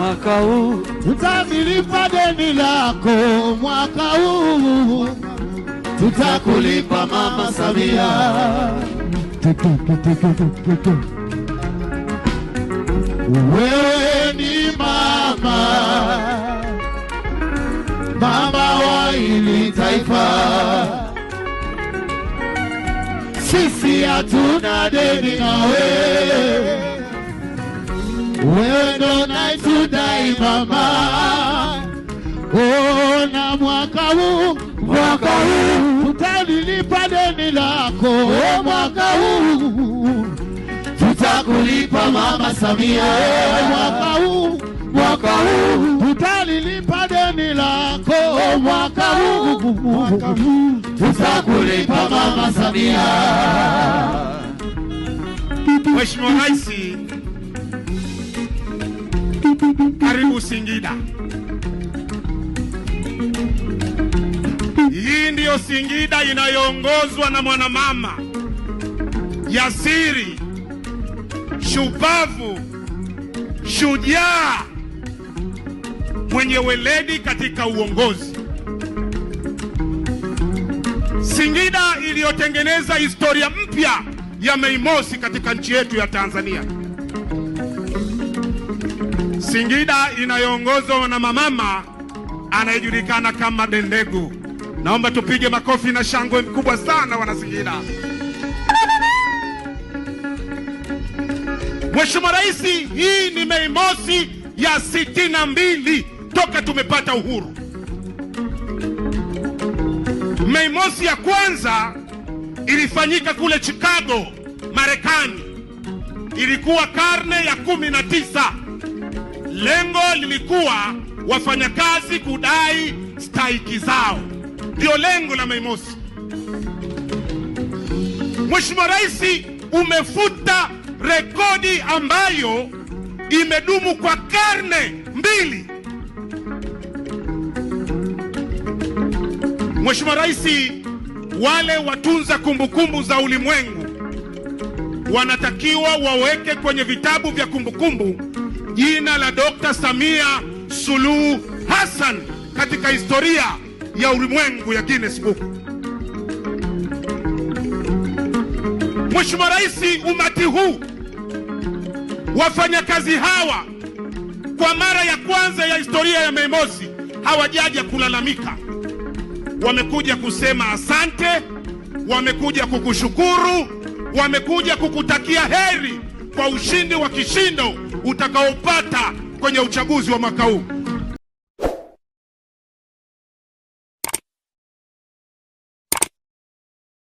mwaka huu tutamlipa deni lako mwaka huu, tutakulipa Mama Samia. Wewe ni mama, mama wa hili taifa. Sisi hatuna deni na wewe, wewe ndo unatudai mama. Na mwaka huu tutalilipa deni lako mwaka huu, tutakulipa Mama Samia. Mwaka huu tutalilipa deni lako mwaka huu, tutakulipa Mama Samia. Mheshimiwa Rais, karibu Singida. Hii ndiyo Singida inayoongozwa na mwanamama jasiri, shupavu, shujaa, mwenye weledi katika uongozi. Singida iliyotengeneza historia mpya ya Mei Mosi katika nchi yetu ya Tanzania. Singida inayoongozwa na mama anayejulikana kama Dendegu. Naomba tupige makofi na shangwe mkubwa sana wana Singida. Mheshimiwa Rais, hii ni Mei Mosi ya 62 toka tumepata uhuru. Mei Mosi ya kwanza ilifanyika kule Chicago, Marekani. Ilikuwa karne ya 19. Lengo lilikuwa wafanyakazi kudai stahiki zao. Ndio lengo la Mei Mosi. Mheshimiwa Rais, umefuta rekodi ambayo imedumu kwa karne 2. Mheshimiwa Rais, wale watunza kumbukumbu za ulimwengu wanatakiwa waweke kwenye vitabu vya kumbukumbu jina la Dr. Samia Suluhu Hassan katika historia ya ulimwengu ya Guinness Book. Mheshimiwa Rais, umati huu, wafanyakazi hawa kwa mara ya kwanza ya historia ya Mei Mosi hawajaja kulalamika. Wamekuja kusema asante, wamekuja kukushukuru, wamekuja kukutakia heri kwa ushindi wa kishindo utakaopata kwenye uchaguzi wa mwaka huu.